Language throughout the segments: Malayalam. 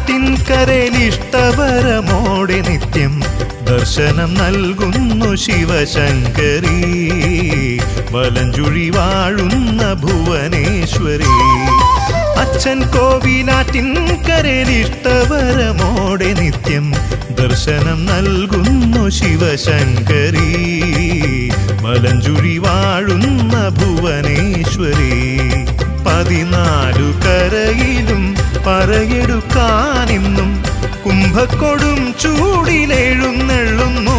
കോവിലാറ്റിൻകരയിലിഷ്ടവരമോടെ നിത്യം ദർശനം നൽകുന്നു ശിവശങ്കരി വലഞ്ചുഴി വാഴുന്ന ഭുവനേശ്വരി. അച്ഛൻ കോവിലാറ്റിൻകരയിലിഷ്ടവരമോടെ നിത്യം ദർശനം നൽകുന്നു ശിവശങ്കരി വലഞ്ചുഴി വാഴുന്ന ഭുവനേശ്വരി. 14 കരയിലും പറയെടുക്കാനിന്നും കുംഭക്കൊടും ചൂടിലെഴുന്നള്ളുന്നു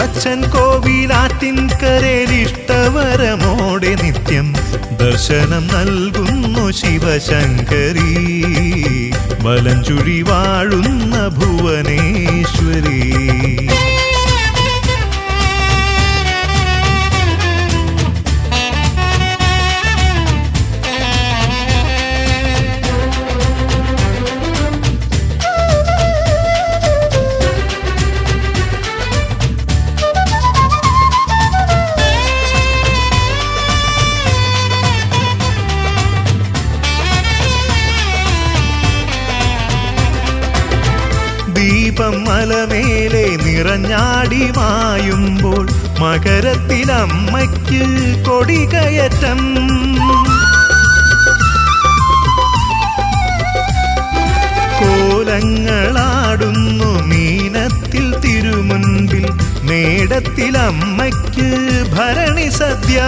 അച്ഛൻ കോവിലാറ്റിൻകരയിലിഷ്ടവരമോടെ നിത്യം ദർശനം നൽകുന്നു ശിവശങ്കരി വലഞ്ചുഴി വാഴുന്ന ഭുവനേശ്വരി. ദീപം മലമേലെ നിറഞ്ഞാടി മായുമ്പോൾ മകരത്തിലമ്മയ്ക്ക് കൊടികയറ്റം. കോലങ്ങളാടുന്നു മീനത്തിൽ തിരുമുൻപിൽ മേടത്തിലമ്മയ്ക്ക് ഭരണി സദ്യ.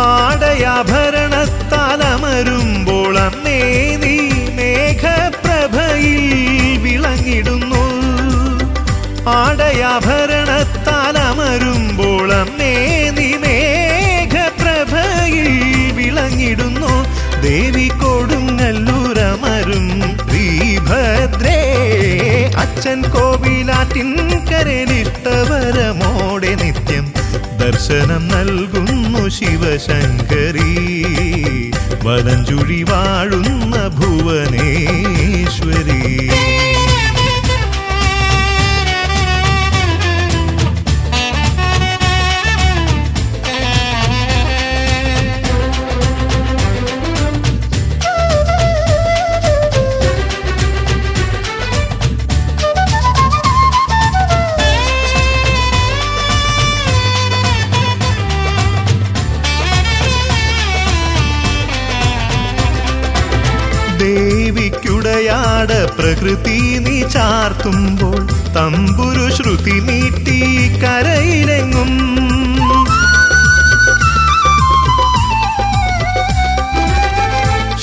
ആടയാഭരണത്താലമരുമ്പോൾ അമ്മേ നീ മേഘപ്രഭയിൽ വിളങ്ങിടുന്നു. ആടയാഭരണത്താലമരുമ്പോൾ അമ്മേ നീ മേഘപ്രഭയിൽ വിളങ്ങിടുന്നു. ദേവി കൊടുങ്ങല്ലൂരമരും ശ്രീഭദ്രേ അച്ഛൻ കോവിലാറ്റിൻകരയിലിഷ്ടവരമോടെ നിത്യം ദർശനം നൽകുന്നു ശിവശങ്കരി വലഞ്ചുഴി വാഴുന്ന ഭുവനേശ്വരി. ദേവിക്കുടയാട പ്രകൃതി നീ ചാർത്തുമ്പോൾ തമ്പുരു ശ്രുതി നീട്ടി കരയിലെങ്ങും.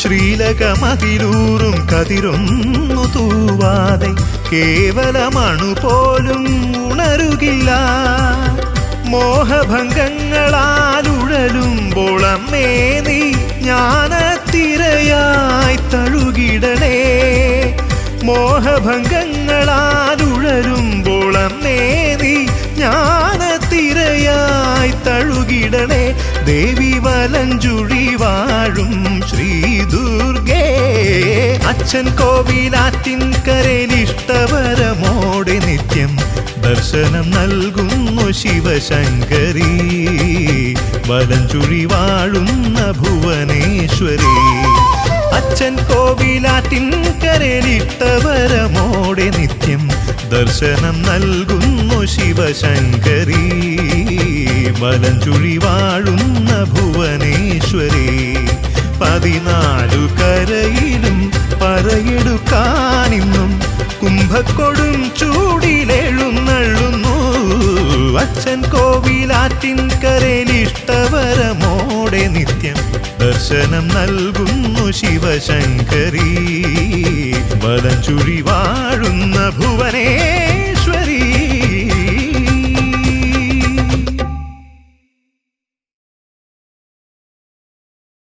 ശ്രീലകമതിലൂറും കതിരൊന്നു തൂവാതെ കേവലമണു പോലും ഉണരുകില്ല. മോഹഭംഗങ്ങളാലുഴലുമ്പോൾ അമ്മേ നീ ജ്ഞാനത്തിരയായി തഴുകിടണേ. മോഹഭംഗങ്ങളാലുഴലുമ്പോൾ അമ്മേ നീ ജ്ഞാനത്തിരയായി തഴുകിടണേ. ദേവി വലഞ്ചുഴി വാഴും ശ്രീ ദുർഗേ അച്ഛൻ കോവിലാറ്റിൻകരയിലിഷ്ടവരമോടെ നിത്യം ദർശനം നൽകുന്നു ശിവശങ്കരി വലഞ്ചുഴി വാഴുന്ന ഭുവനേശ്വരി. അച്ഛൻ കോവിലാറ്റിൻകരയിലിഷ്ടവരമോടെ നിത്യം ദർശനം നൽകുന്നു ശിവശങ്കരി വലഞ്ചുഴി വാഴുന്ന ഭുവനേശ്വരി. 14 കരയിലും പറയെടുക്കാനിന്നും കുംഭക്കൊടും ചൂടിലെഴുന്നള്ളുന്നു അച്ഛൻ കോവിലാറ്റിൻകരയിലിഷ്ടവരമോടെ നിത്യം ദർശനം നൽകുന്നു ശിവശങ്കരി വലഞ്ചുഴി വാഴുന്ന